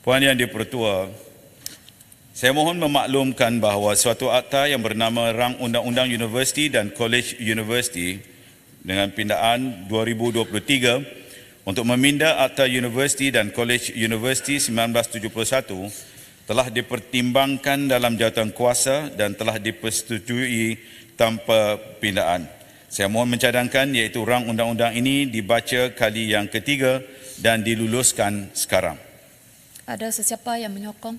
Puan Yang di-Pertua, saya mohon memaklumkan bahawa suatu akta yang bernama Rang Undang-Undang Universiti dan Kolej Universiti dengan pindaan 2023 untuk meminda Akta Universiti dan Kolej Universiti 1971 telah dipertimbangkan dalam jawatankuasa dan telah dipersetujui tanpa pindaan. Saya mohon mencadangkan iaitu rang undang-undang ini dibaca kali yang ketiga dan diluluskan sekarang. Ada sesiapa yang menyokong?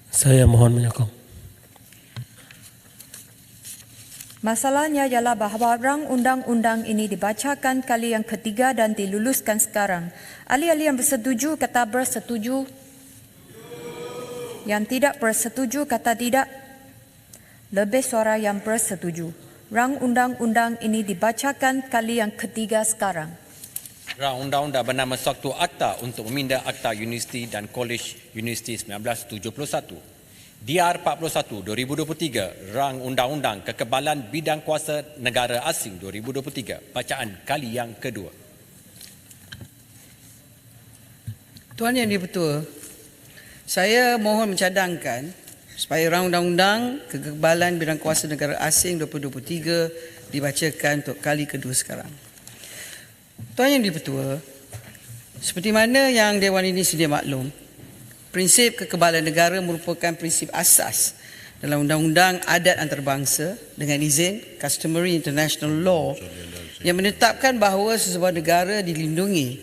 Saya mohon menyokong. Masalahnya ialah bahawa rang undang-undang ini dibacakan kali yang ketiga dan diluluskan sekarang. Ahli-ahli yang bersetuju kata bersetuju. Yang tidak bersetuju kata tidak. Lebih suara yang bersetuju. Rang undang-undang ini dibacakan kali yang ketiga sekarang. Rang undang-undang bernama Suatu Akta untuk meminda Akta Universiti dan Kolej Universiti 1971. DR 41 2023, Rang Undang-Undang Kekebalan Bidang Kuasa Negara Asing 2023. Bacaan kali yang kedua. Tuan Yang di-Pertua, saya mohon mencadangkan supaya Rang Undang-Undang Kekebalan Bidang Kuasa Negara Asing 2023 dibacakan untuk kali kedua sekarang. Tuan Yang di-Pertua, seperti mana yang Dewan ini sedia maklum, prinsip kekebalan negara merupakan prinsip asas dalam Undang-Undang Adat Antarabangsa dengan izin Customary International Law yang menetapkan bahawa sesebuah negara dilindungi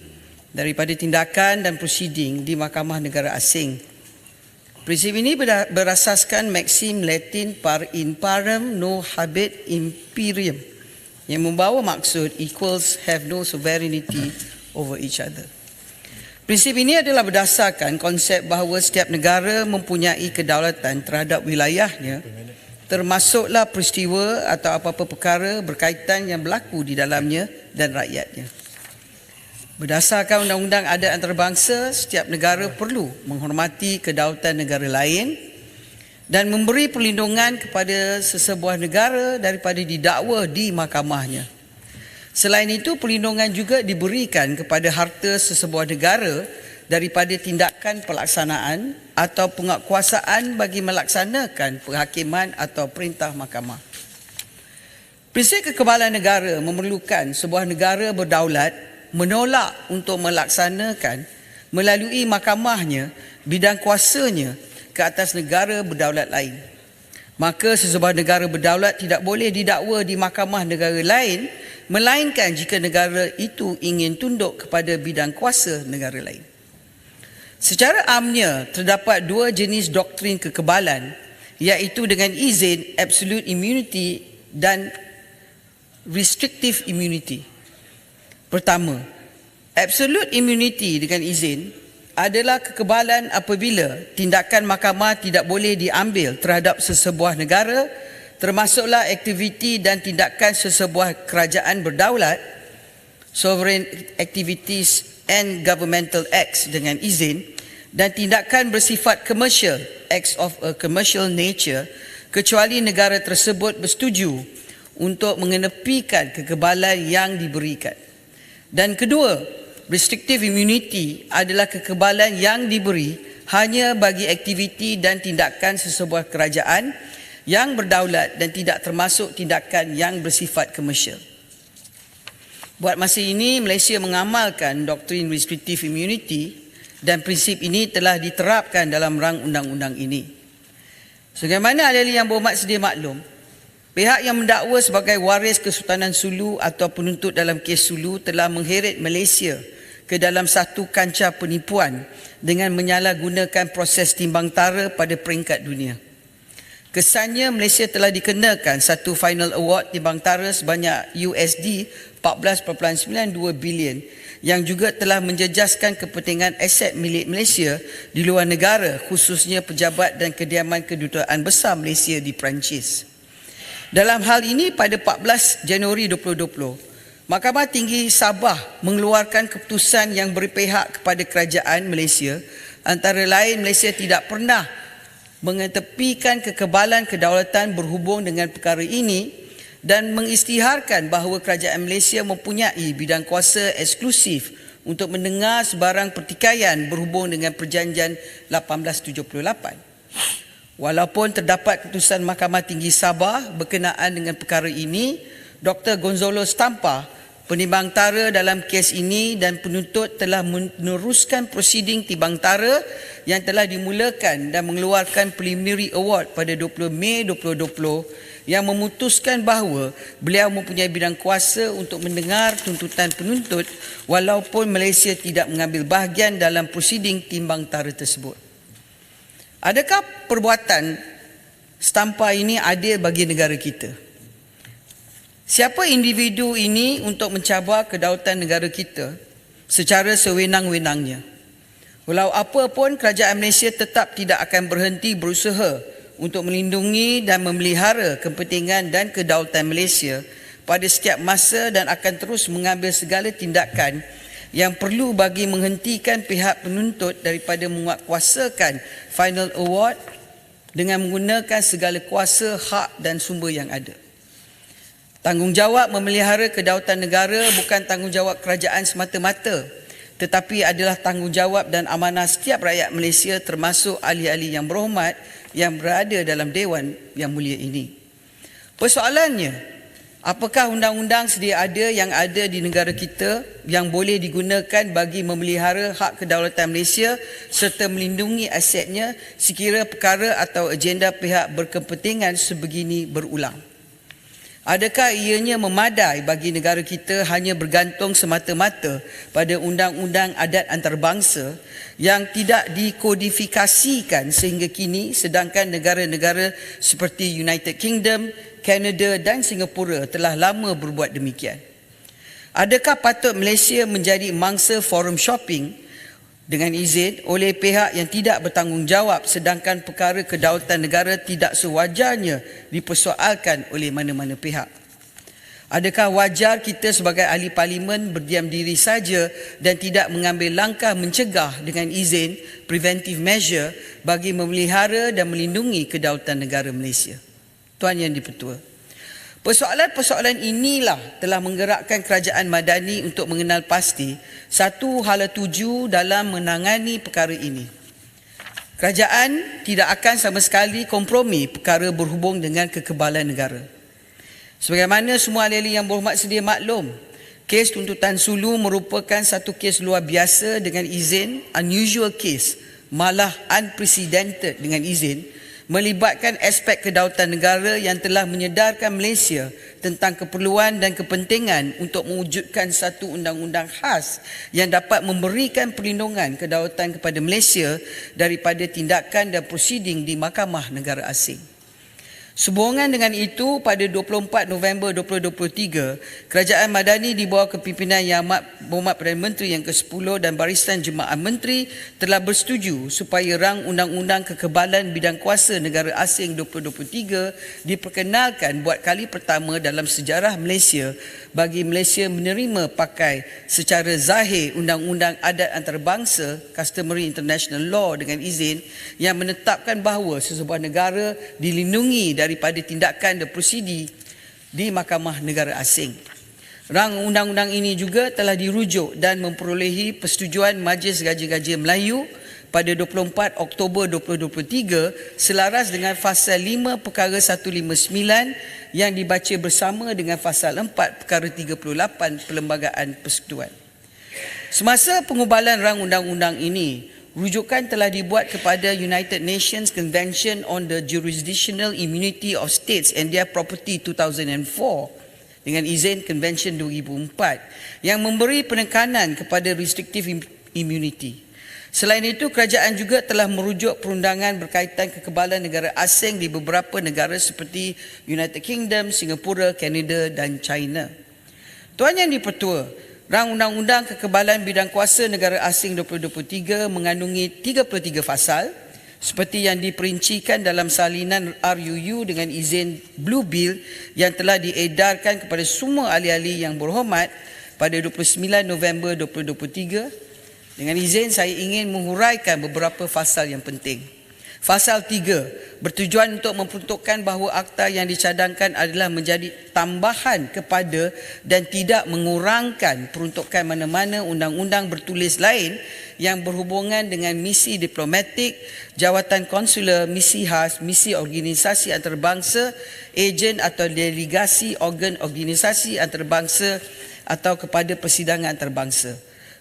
daripada tindakan dan prosiding di Mahkamah Negara Asing. Prinsip ini berasaskan maksim Latin par in parem no habet imperium yang membawa maksud equals have no sovereignty over each other. Prinsip ini adalah berdasarkan konsep bahawa setiap negara mempunyai kedaulatan terhadap wilayahnya, termasuklah peristiwa atau apa-apa perkara berkaitan yang berlaku di dalamnya dan rakyatnya. Berdasarkan Undang-Undang Adat Antarabangsa, setiap negara perlu menghormati kedaulatan negara lain dan memberi perlindungan kepada sesebuah negara daripada didakwa di mahkamahnya. Selain itu, perlindungan juga diberikan kepada harta sesebuah negara daripada tindakan pelaksanaan atau penguatkuasaan bagi melaksanakan penghakiman atau perintah mahkamah. Prinsip kekebalan negara memerlukan sebuah negara berdaulat menolak untuk melaksanakan melalui mahkamahnya bidang kuasanya ke atas negara berdaulat lain. Maka sesebuah negara berdaulat tidak boleh didakwa di mahkamah negara lain melainkan jika negara itu ingin tunduk kepada bidang kuasa negara lain. Secara amnya, terdapat dua jenis doktrin kekebalan, iaitu dengan izin absolute immunity dan restrictive immunity. Pertama, absolute immunity dengan izin adalah kekebalan apabila tindakan mahkamah tidak boleh diambil terhadap sesebuah negara, termasuklah aktiviti dan tindakan sesebuah kerajaan berdaulat, sovereign activities and governmental acts dengan izin, dan tindakan bersifat commercial, acts of a commercial nature, kecuali negara tersebut bersetuju untuk mengenepikan kekebalan yang diberikan. Dan kedua, restrictive immunity adalah kekebalan yang diberi hanya bagi aktiviti dan tindakan sesebuah kerajaan yang berdaulat dan tidak termasuk tindakan yang bersifat komersial. Buat masa ini, Malaysia mengamalkan doktrin restrictive immunity dan prinsip ini telah diterapkan dalam rang undang-undang ini. Sebagaimana ahli yang berhormat sedia maklum, pihak yang mendakwa sebagai waris Kesultanan Sulu atau penuntut dalam kes Sulu telah mengheret Malaysia ke dalam satu kancah penipuan dengan menyalahgunakan proses timbang tara pada peringkat dunia. Kesannya, Malaysia telah dikenakan satu final award timbang tara sebanyak USD 14.92 bilion yang juga telah menjejaskan kepentingan aset milik Malaysia di luar negara, khususnya pejabat dan kediaman kedutaan besar Malaysia di Perancis. Dalam hal ini, pada 14 Januari 2020, Mahkamah Tinggi Sabah mengeluarkan keputusan yang berpihak kepada kerajaan Malaysia. Antara lain, Malaysia tidak pernah mengetepikan kekebalan kedaulatan berhubung dengan perkara ini dan mengisytiharkan bahawa kerajaan Malaysia mempunyai bidang kuasa eksklusif untuk mendengar sebarang pertikaian berhubung dengan Perjanjian 1878. Walaupun terdapat keputusan Mahkamah Tinggi Sabah berkenaan dengan perkara ini, Dr. Gonzalo Stampa, penimbang tara dalam kes ini dan penuntut telah meneruskan prosiding timbang tara yang telah dimulakan dan mengeluarkan preliminary award pada 20 Mei 2020 yang memutuskan bahawa beliau mempunyai bidang kuasa untuk mendengar tuntutan penuntut walaupun Malaysia tidak mengambil bahagian dalam prosiding timbang tara tersebut. Adakah perbuatan Stampa ini adil bagi negara kita? Siapa individu ini untuk mencabar kedaulatan negara kita secara sewenang-wenangnya? Walau apa pun, kerajaan Malaysia tetap tidak akan berhenti berusaha untuk melindungi dan memelihara kepentingan dan kedaulatan Malaysia pada setiap masa dan akan terus mengambil segala tindakan yang perlu bagi menghentikan pihak penuntut daripada menguatkuasakan final award dengan menggunakan segala kuasa, hak dan sumber yang ada. Tanggungjawab memelihara kedaulatan negara bukan tanggungjawab kerajaan semata-mata, tetapi adalah tanggungjawab dan amanah setiap rakyat Malaysia termasuk ahli-ahli yang berhormat yang berada dalam Dewan yang mulia ini. Persoalannya, apakah undang-undang sedia ada yang ada di negara kita yang boleh digunakan bagi memelihara hak kedaulatan Malaysia serta melindungi asetnya sekira perkara atau agenda pihak berkepentingan sebegini berulang? Adakah ianya memadai bagi negara kita hanya bergantung semata-mata pada undang-undang adat antarabangsa yang tidak dikodifikasikan sehingga kini, sedangkan negara-negara seperti United Kingdom, Kanada dan Singapura telah lama berbuat demikian? Adakah patut Malaysia menjadi mangsa forum shopping dengan izin oleh pihak yang tidak bertanggungjawab sedangkan perkara kedaulatan negara tidak sewajarnya dipersoalkan oleh mana-mana pihak? Adakah wajar kita sebagai ahli parlimen berdiam diri saja dan tidak mengambil langkah mencegah dengan izin preventive measure bagi memelihara dan melindungi kedaulatan negara Malaysia? Tuan Yang di-Pertua, persoalan-persoalan inilah telah menggerakkan kerajaan Madani untuk mengenal pasti satu hala tuju dalam menangani perkara ini. Kerajaan tidak akan sama sekali kompromi perkara berhubung dengan kekebalan negara. Sebagaimana semua ahli-ahli yang berhormat sedia maklum, kes tuntutan Sulu merupakan satu kes luar biasa dengan izin, unusual case, malah unprecedented dengan izin, melibatkan aspek kedaulatan negara yang telah menyedarkan Malaysia tentang keperluan dan kepentingan untuk mewujudkan satu undang-undang khas yang dapat memberikan perlindungan kedaulatan kepada Malaysia daripada tindakan dan prosiding di Mahkamah Negara Asing. Sehubungan dengan itu, pada 24 November 2023, Kerajaan Madani di bawah kepimpinan Yang Amat Berhormat Perdana Menteri yang ke-10 dan Barisan Jemaah Menteri telah bersetuju supaya rang Undang-Undang Kekebalan Bidang Kuasa Negara Asing 2023 diperkenalkan buat kali pertama dalam sejarah Malaysia bagi Malaysia menerima pakai secara zahir Undang-Undang Adat Antarabangsa Customary International Law dengan izin yang menetapkan bahawa sesebuah negara dilindungi daripada tindakan dan prosedi di Mahkamah Negara Asing. Rang undang-undang ini juga telah dirujuk dan memperolehi persetujuan Majlis Gaja-Gaja Melayu pada 24 Oktober 2023 selaras dengan Fasal 5 Perkara 159 yang dibaca bersama dengan Fasal 4 Perkara 38 Perlembagaan Persekutuan. Semasa pengubalan rang undang-undang ini, rujukan telah dibuat kepada United Nations Convention on the Jurisdictional Immunity of States and Their Property 2004 dengan izin Convention 2004 yang memberi penekanan kepada restrictive immunity. Selain itu, kerajaan juga telah merujuk perundangan berkaitan kekebalan negara asing di beberapa negara seperti United Kingdom, Singapura, Kanada dan China. Tuan Yang di-Pertua, Rang Undang-Undang Kekebalan Bidang Kuasa Negara Asing 2023 mengandungi 33 fasal seperti yang diperincikan dalam salinan RUU dengan izin Blue Bill yang telah diedarkan kepada semua ahli-ahli yang berhormat pada 29 November 2023. Dengan izin, saya ingin menghuraikan beberapa fasal yang penting. Fasal 3 bertujuan untuk memperuntukkan bahawa akta yang dicadangkan adalah menjadi tambahan kepada dan tidak mengurangkan peruntukan mana-mana undang-undang bertulis lain yang berhubungan dengan misi diplomatik, jawatan konsular, misi khas, misi organisasi antarabangsa, ejen atau delegasi organ organisasi antarabangsa atau kepada persidangan antarabangsa.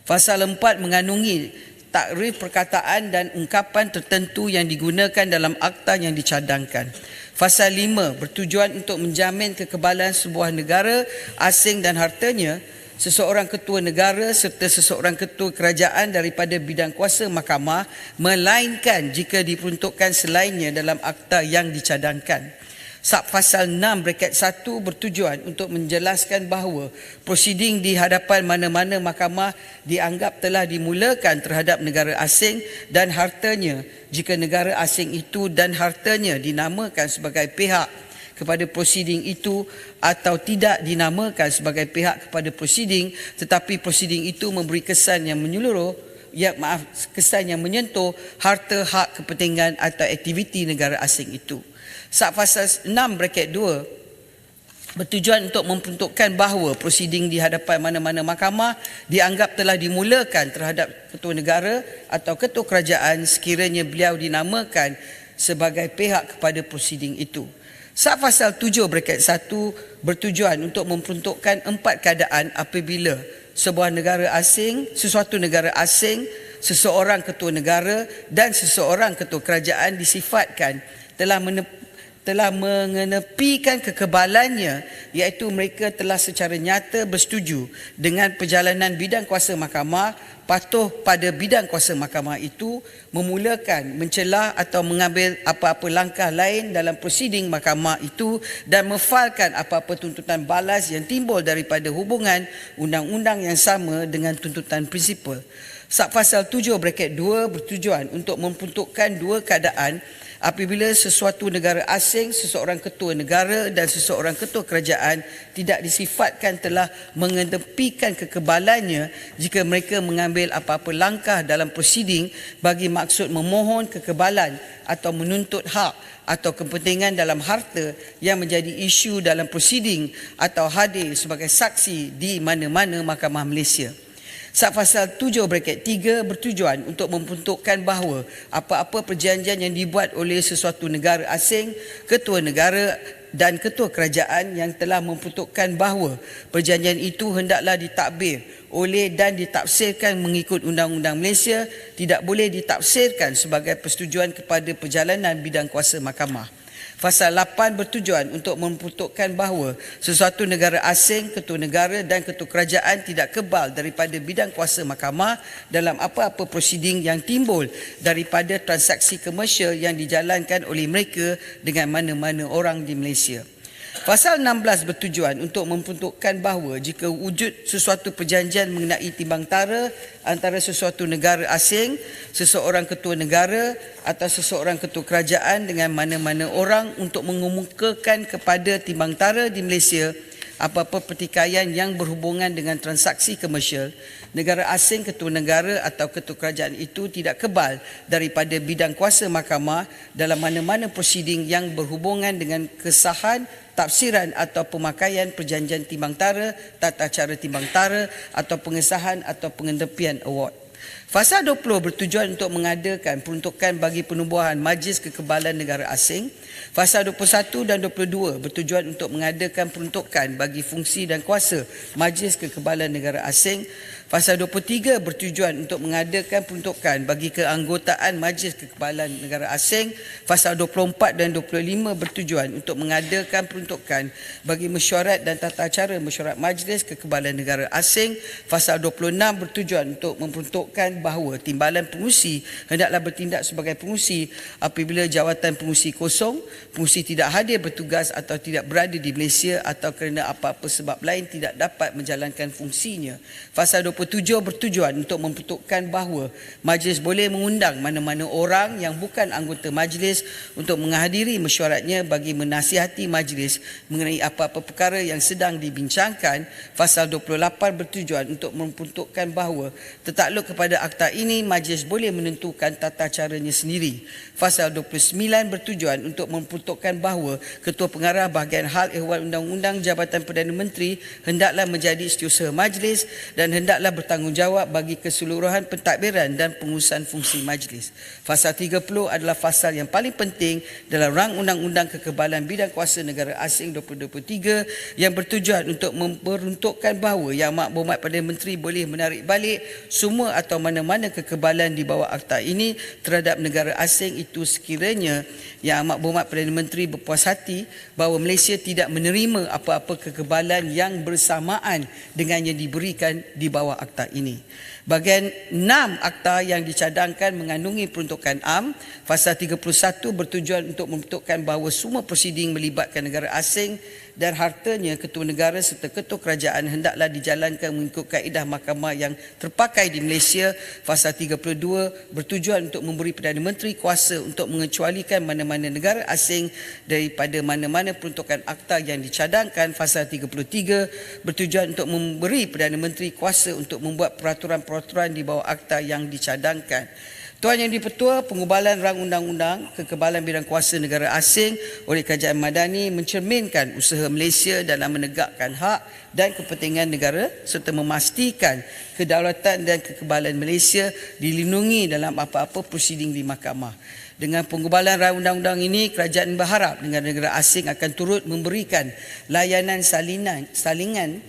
Fasal 4 mengandungi takrif perkataan dan ungkapan tertentu yang digunakan dalam akta yang dicadangkan. Fasal 5 bertujuan untuk menjamin kekebalan sebuah negara asing dan hartanya, seseorang ketua negara serta seseorang ketua kerajaan daripada bidang kuasa mahkamah, melainkan jika diperuntukkan selainnya dalam akta yang dicadangkan. Pasal 6(1) bertujuan untuk menjelaskan bahawa prosiding di hadapan mana-mana mahkamah dianggap telah dimulakan terhadap negara asing dan hartanya jika negara asing itu dan hartanya dinamakan sebagai pihak kepada prosiding itu atau tidak dinamakan sebagai pihak kepada prosiding, tetapi prosiding itu memberi kesan yang menyeluruh, kesan yang menyentuh harta, hak, kepentingan atau aktiviti negara asing itu. Pasal 6(2) bertujuan untuk memperuntukkan bahawa prosiding di hadapan mana-mana mahkamah dianggap telah dimulakan terhadap ketua negara atau ketua kerajaan sekiranya beliau dinamakan sebagai pihak kepada prosiding itu. Pasal 7(1) bertujuan untuk memperuntukkan 4 keadaan apabila sesuatu negara asing, seseorang ketua negara dan seseorang ketua kerajaan disifatkan telah mengenepikan kekebalannya, iaitu mereka telah secara nyata bersetuju dengan perjalanan bidang kuasa mahkamah, patuh pada bidang kuasa mahkamah itu, memulakan, mencelah atau mengambil apa-apa langkah lain dalam prosiding mahkamah itu dan memfailkan apa-apa tuntutan balas yang timbul daripada hubungan undang-undang yang sama dengan tuntutan prinsipal. Pasal 7(2) bertujuan untuk memperuntukkan 2 keadaan apabila sesuatu negara asing, seseorang ketua negara dan seseorang ketua kerajaan tidak disifatkan telah mengenepikan kekebalannya jika mereka mengambil apa-apa langkah dalam prosiding bagi maksud memohon kekebalan atau menuntut hak atau kepentingan dalam harta yang menjadi isu dalam prosiding atau hadir sebagai saksi di mana-mana mahkamah Malaysia. Pasal 7(3) bertujuan untuk memperuntukkan bahawa apa-apa perjanjian yang dibuat oleh sesuatu negara asing, ketua negara dan ketua kerajaan yang telah memperuntukkan bahawa perjanjian itu hendaklah ditadbir oleh dan ditafsirkan mengikut Undang-Undang Malaysia, tidak boleh ditafsirkan sebagai persetujuan kepada perjalanan bidang kuasa mahkamah. Pasal 8 bertujuan untuk memperuntukkan bahawa sesuatu negara asing, ketua negara dan ketua kerajaan tidak kebal daripada bidang kuasa mahkamah dalam apa-apa prosiding yang timbul daripada transaksi komersial yang dijalankan oleh mereka dengan mana-mana orang di Malaysia. Pasal 16 bertujuan untuk memperuntukkan bahawa jika wujud sesuatu perjanjian mengenai timbang tara antara sesuatu negara asing, seseorang ketua negara atau seseorang ketua kerajaan dengan mana-mana orang untuk mengemukakan kepada timbang tara di Malaysia apa-apa pertikaian yang berhubungan dengan transaksi komersial, negara asing, ketua negara atau ketua kerajaan itu tidak kebal daripada bidang kuasa mahkamah dalam mana-mana prosiding yang berhubungan dengan kesahan, tafsiran atau pemakaian perjanjian timbang tara, tata cara timbang tara atau pengesahan atau pengenepian award. Pasal 20 bertujuan untuk mengadakan peruntukan bagi penubuhan Majlis Kekebalan Negara Asing. Pasal 21 dan 22 bertujuan untuk mengadakan peruntukan bagi fungsi dan kuasa Majlis Kekebalan Negara Asing. Pasal 23 bertujuan untuk mengadakan peruntukan bagi keanggotaan Majlis Kekebalan Negara Asing. Pasal 24 dan 25 bertujuan untuk mengadakan peruntukan bagi mesyuarat dan tata cara mesyuarat Majlis Kekebalan Negara Asing. Pasal 26 bertujuan untuk memperuntukkan bahawa timbalan pengurusi hendaklah bertindak sebagai pengurusi apabila jawatan pengurusi kosong, pengurusi tidak hadir bertugas atau tidak berada di Malaysia atau kerana apa-apa sebab lain tidak dapat menjalankan fungsinya. Pasal 27 bertujuan untuk memperuntukkan bahawa majlis boleh mengundang mana-mana orang yang bukan anggota majlis untuk menghadiri mesyuaratnya bagi menasihati majlis mengenai apa-apa perkara yang sedang dibincangkan. Pasal 28 bertujuan untuk memperuntukkan bahawa tertakluk kepada akta ini, Majlis boleh menentukan tata caranya sendiri. Fasal 29 bertujuan untuk memperuntukkan bahawa Ketua Pengarah Bahagian Hal Ehwal Undang-Undang Jabatan Perdana Menteri hendaklah menjadi setiausaha Majlis dan hendaklah bertanggungjawab bagi keseluruhan pentadbiran dan pengurusan fungsi Majlis. Fasal 30 adalah fasal yang paling penting dalam rang Undang-Undang Kekebalan Bidang Kuasa Negara Asing 2023 yang bertujuan untuk memperuntukkan bahawa Yang Amat Berhormat Perdana Menteri boleh menarik balik semua atau mana-mana kekebalan di bawah akta ini terhadap negara asing itu sekiranya Yang Amat Berhormat Perdana Menteri berpuas hati bahawa Malaysia tidak menerima apa-apa kekebalan yang bersamaan dengan yang diberikan di bawah akta ini. Bahagian 6 akta yang dicadangkan mengandungi peruntukan am. Fasal 31 bertujuan untuk membentukkan bahawa semua prosiding melibatkan negara asing dan hartanya ketua negara serta ketua kerajaan hendaklah dijalankan mengikut kaedah mahkamah yang terpakai di Malaysia. Fasal 32 bertujuan untuk memberi Perdana Menteri kuasa untuk mengecualikan mana-mana negara asing daripada mana-mana peruntukan akta yang dicadangkan. Fasal 33 bertujuan untuk memberi Perdana Menteri kuasa untuk membuat peraturan-peraturan di bawah akta yang dicadangkan. Tuan Yang di-Pertua, pengubalan rang undang-undang kekebalan bidang kuasa negara asing oleh Kerajaan Madani mencerminkan usaha Malaysia dalam menegakkan hak dan kepentingan negara serta memastikan kedaulatan dan kekebalan Malaysia dilindungi dalam apa-apa prosiding di mahkamah. Dengan pengubalan rang undang-undang ini, kerajaan berharap negara-negara asing akan turut memberikan layanan salingan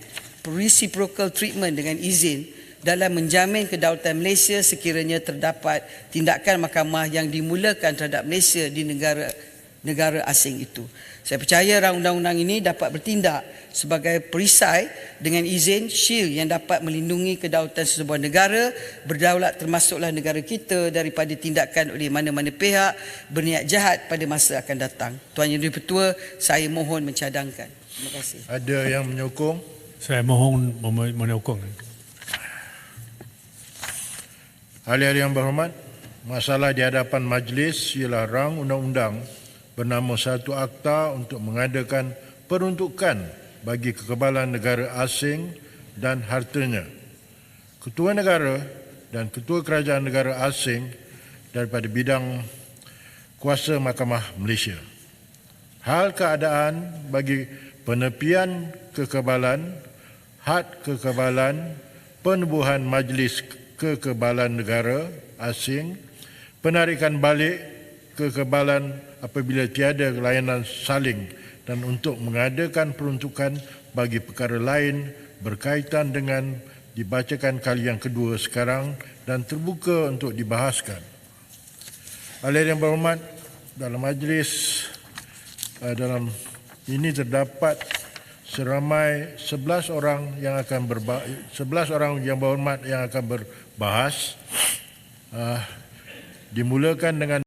reciprocal treatment dengan izin dalam menjamin kedaulatan Malaysia sekiranya terdapat tindakan mahkamah yang dimulakan terhadap Malaysia di negara asing itu. Saya percaya rang undang-undang ini dapat bertindak sebagai perisai dengan izin shield yang dapat melindungi kedaulatan sesebuah negara berdaulat termasuklah negara kita daripada tindakan oleh mana-mana pihak berniat jahat pada masa akan datang. Tuan Yang di-Pertua, saya mohon mencadangkan. Terima kasih. Ada yang menyokong? Saya mohon menyokong. Ahli-ahli yang berhormat, masalah di hadapan majlis ialah rang undang-undang bernama Satu Akta untuk mengadakan peruntukan bagi kekebalan negara asing dan hartanya. Ketua negara dan ketua kerajaan negara asing daripada bidang kuasa Mahkamah Malaysia. Hal keadaan bagi penepian kekebalan, had kekebalan, penubuhan majlis kekebalan negara asing, penarikan balik kekebalan apabila tiada layanan saling dan untuk mengadakan peruntukan bagi perkara lain berkaitan dengan dibacakan kali yang kedua sekarang dan terbuka untuk dibahaskan. Ahli yang berhormat, dalam majlis dalam ini terdapat seramai 11 orang yang akan 11 orang yang berhormat yang akan berbahas, dimulakan dengan